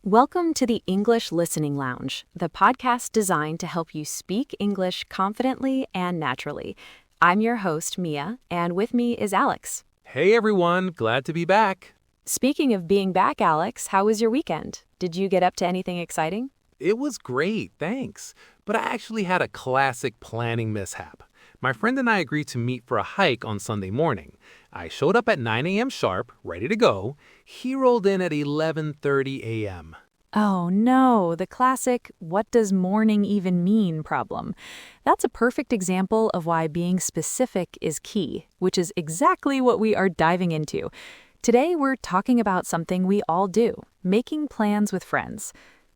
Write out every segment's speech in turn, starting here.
Welcome to the English Listening Lounge, the podcast designed to help you speak English confidently and naturally. I'm your host, Mia, and with me is Alex. Hey everyone, glad to be back. Speaking of being back, Alex, how was your weekend? Did you get up to anything exciting? It was great, thanks. But I actually had a classic planning mishap. My friend and I agreed to meet for a hike on Sunday morning. I showed up at 9 a.m. sharp, ready to go. He rolled in at 11:30 a.m. Oh no, the classic "what does morning even mean" problem. That's a perfect example of why being specific is key, which is exactly what we are diving into. Today we're talking about something we all do, making plans with friends.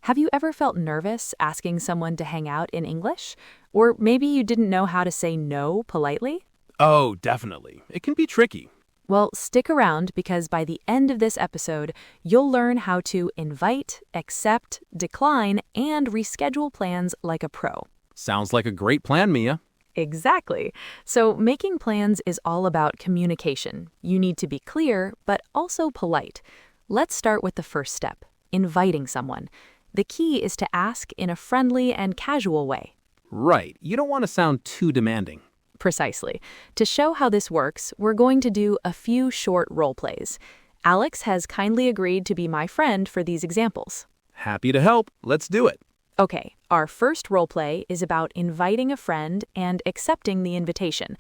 Have you ever felt nervous asking someone to hang out in English? Or maybe you didn't know how to say no politely? Oh, definitely. It can be tricky. Well, stick around because by the end of this episode, you'll learn how to invite, accept, decline, and reschedule plans like a pro. Sounds like a great plan, Mia. Exactly. So making plans is all about communication. You need to be clear, but also polite. Let's start with the first step, inviting someone. The key is to ask in a friendly and casual way. Right. You don't want to sound too demanding. Precisely. To show how this works, we're going to do a few short role plays. Alex has kindly agreed to be my friend for these examples. Happy to help. Let's do it. Okay, our first role play is about inviting a friend and accepting the invitation.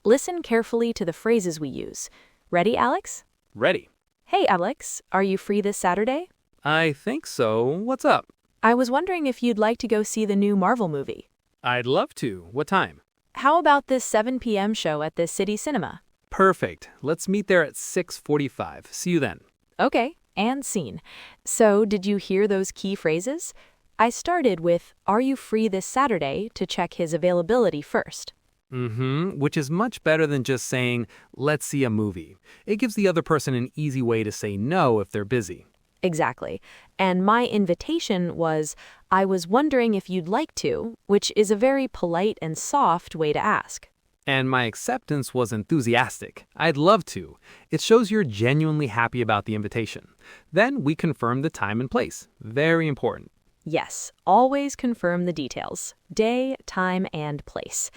Listen carefully to the phrases we use. Ready, Alex? Ready. Hey, Alex, are you free this Saturday? I think so. What's up? I was wondering if you'd like to go see the new Marvel movie. I'd love to. What time? How about this 7 p.m. show at the City Cinema? Perfect. Let's meet there at 6:45. See you then. Okay, and scene. So, did you hear those key phrases? I started with, "Are you free this Saturday?" to check his availability first. Which is much better than just saying, let's see a movie. It gives the other person an easy way to say no if they're busy. Exactly. And my invitation was, "I was wondering if you'd like to," which is a very polite and soft way to ask. And my acceptance was enthusiastic. I'd love to. It shows you're genuinely happy about the invitation. Then we confirm the time and place. Very important. Yes, always confirm the details. Day, time, and place.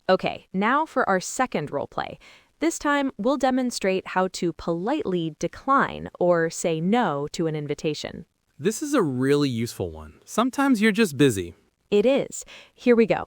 Okay, now for our second role play. This time, we'll demonstrate how to politely decline or say no to an invitation. This is a really useful one. Sometimes you're just busy. It is. Here we go.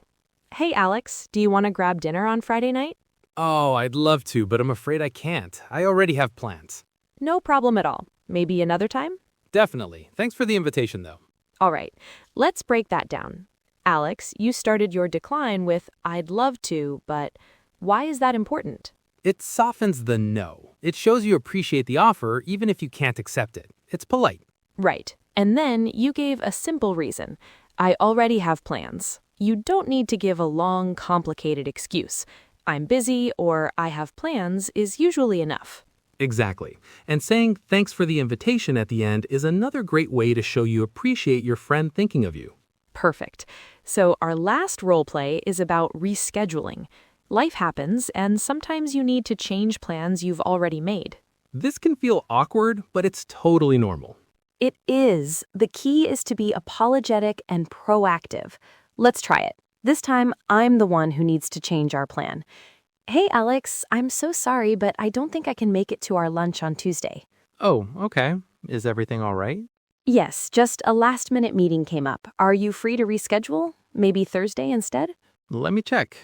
Hey, Alex, do you want to grab dinner on Friday night? Oh, I'd love to, but I'm afraid I can't. I already have plans. No problem at all. Maybe another time? Definitely. Thanks for the invitation, though. All right, let's break that down. Alex, you started your decline with, "I'd love to," but why is that important? It softens the no. It shows you appreciate the offer even if you can't accept it. It's polite. Right. And then you gave a simple reason. "I already have plans." You don't need to give a long, complicated excuse. "I'm busy" or "I have plans" is usually enough. Exactly. And saying thanks for the invitation at the end is another great way to show you appreciate your friend thinking of you. Perfect. So our last role play is about rescheduling. Life happens, and sometimes you need to change plans you've already made. This can feel awkward, but it's totally normal. It is. The key is to be apologetic and proactive. Let's try it. This time, I'm the one who needs to change our plan. "Hey, Alex, I'm so sorry, but I don't think I can make it to our lunch on Tuesday." Oh, okay. Is everything all right? Yes, just a last-minute meeting came up. Are you free to reschedule? Maybe Thursday instead? Let me check.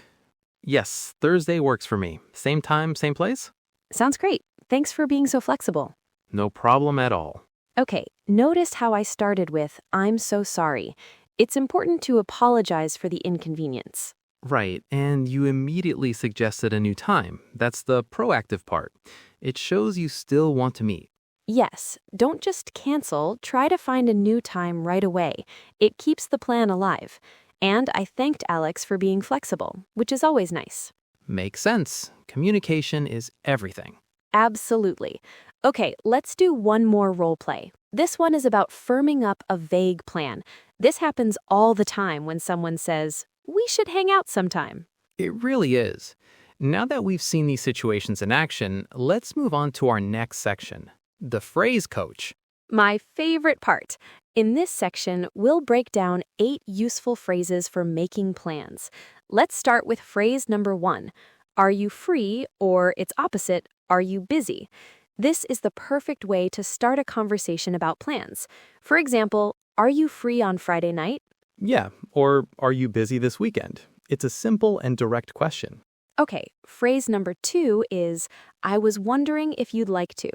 Yes, Thursday works for me. Same time, same place? Sounds great. Thanks for being so flexible. No problem at all. Okay, notice how I started with, "I'm so sorry." It's important to apologize for the inconvenience. Right, and you immediately suggested a new time. That's the proactive part. It shows you still want to meet. Yes, don't just cancel, try to find a new time right away. It keeps the plan alive. And I thanked Alex for being flexible, which is always nice. Makes sense. Communication is everything. Absolutely. Okay, let's do one more role play. This one is about firming up a vague plan. This happens all the time when someone says, "We should hang out sometime." It really is. Now that we've seen these situations in action, let's move on to our next section, the phrase coach. My favorite part. In this section, we'll break down 8 useful phrases for making plans. Let's start with phrase number 1. Are you free, or its opposite, are you busy? This is the perfect way to start a conversation about plans. For example, are you free on Friday night? Yeah, or are you busy this weekend? It's a simple and direct question. Okay, phrase number 2 is, I was wondering if you'd like to.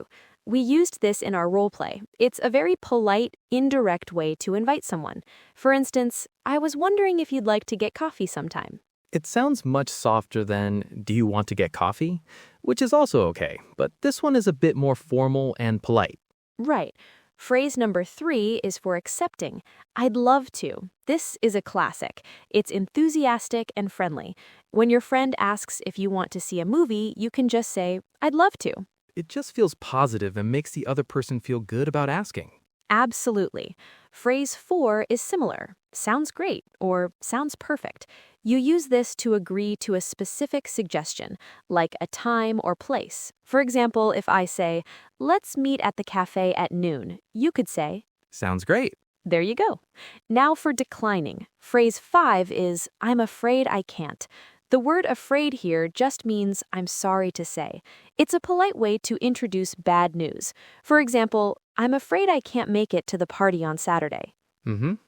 We used this in our role play. It's a very polite, indirect way to invite someone. For instance, I was wondering if you'd like to get coffee sometime. It sounds much softer than, do you want to get coffee? Which is also okay, but this one is a bit more formal and polite. Right. Phrase number 3 is for accepting. I'd love to. This is a classic. It's enthusiastic and friendly. When your friend asks if you want to see a movie, you can just say, I'd love to. It just feels positive and makes the other person feel good about asking. Absolutely. Phrase 4 is similar. Sounds great or sounds perfect. You use this to agree to a specific suggestion, like a time or place. For example, if I say, let's meet at the cafe at noon, you could say, Sounds great. there you go. Now for declining. Phrase 5 is, I'm afraid I can't. The word afraid here just means I'm sorry to say. It's a polite way to introduce bad news. For example, I'm afraid I can't make it to the party on Saturday.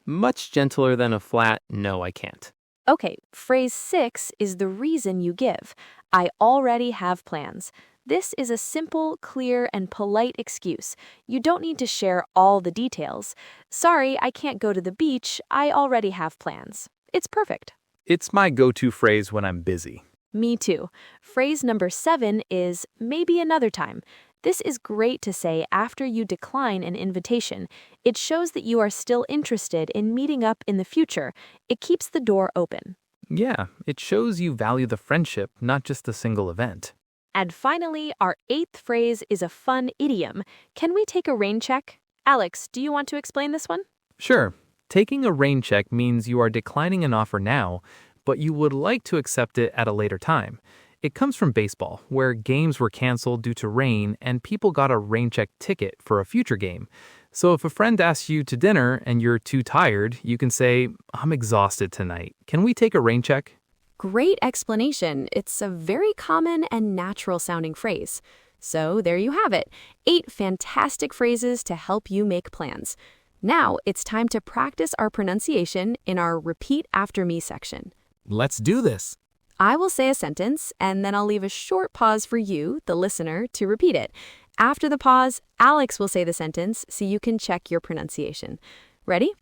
Much gentler than a flat, no, I can't. Okay, phrase 6 is the reason you give. I already have plans. This is a simple, clear, and polite excuse. You don't need to share all the details. Sorry, I can't go to the beach. I already have plans. It's perfect. It's my go-to phrase when I'm busy. Me too. Phrase number 7 is maybe another time. This is great to say after you decline an invitation. It shows that you are still interested in meeting up in the future. It keeps the door open. Yeah, it shows you value the friendship, not just the single event. And finally, our 8th phrase is a fun idiom. Can we take a rain check? Alex, do you want to explain this one? Sure, taking a rain check means you are declining an offer now, but you would like to accept it at a later time. It comes from baseball, where games were canceled due to rain and people got a rain check ticket for a future game. So if a friend asks you to dinner and you're too tired, you can say, I'm exhausted tonight. Can we take a rain check? Great explanation. It's a very common and natural sounding phrase. So there you have it. 8 fantastic phrases to help you make plans. Now it's time to practice our pronunciation in our Repeat After Me section. Let's do this. I will say a sentence, and then I'll leave a short pause for you, the listener, to repeat it. After the pause, Alex will say the sentence so you can check your pronunciation. Ready?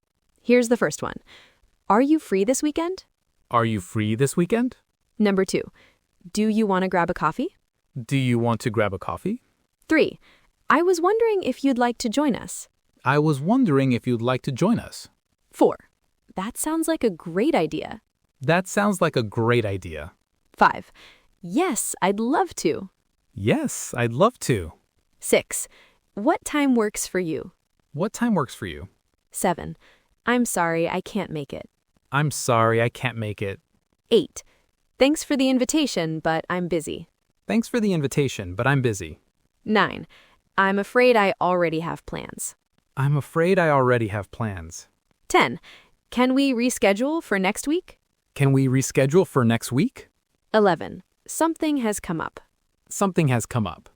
Here's the first one. Are you free this weekend? Are you free this weekend? Number 2. Do you want to grab a coffee? Do you want to grab a coffee? 3. I was wondering if you'd like to join us. I was wondering if you'd like to join us. 4. That sounds like a great idea. That sounds like a great idea. 5. Yes, I'd love to. Yes, I'd love to. 6. What time works for you? What time works for you? 7. I'm sorry, I can't make it. I'm sorry, I can't make it. 8. Thanks for the invitation, but I'm busy. Thanks for the invitation, but I'm busy. 9. I'm afraid I already have plans. I'm afraid I already have plans. 10. Can we reschedule for next week? Can we reschedule for next week? 11. Something has come up. Something has come up.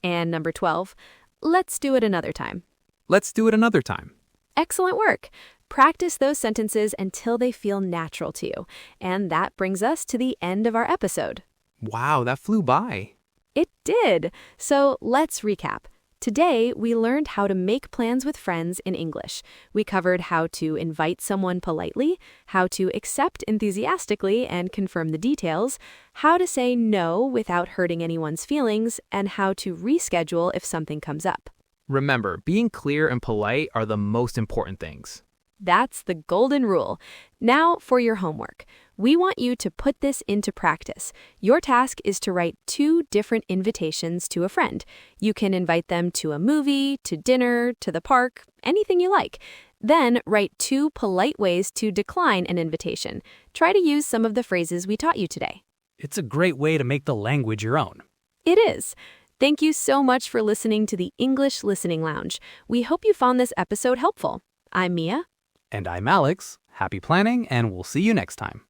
And number 12. Let's do it another time. Let's do it another time. Excellent work. Practice those sentences until they feel natural to you. And that brings us to the end of our episode. Wow, that flew by. It did. So let's recap. Today, we learned how to make plans with friends in English. We covered how to invite someone politely, how to accept enthusiastically and confirm the details, how to say no without hurting anyone's feelings, and how to reschedule if something comes up. Remember, being clear and polite are the most important things. That's the golden rule. Now for your homework. We want you to put this into practice. Your task is to write 2 different invitations to a friend. You can invite them to a movie, to dinner, to the park, anything you like. Then write 2 polite ways to decline an invitation. Try to use some of the phrases we taught you today. It's a great way to make the language your own. It is. Thank you so much for listening to the English Listening Lounge. We hope you found this episode helpful. I'm Mia. And I'm Alex. Happy planning, and we'll see you next time.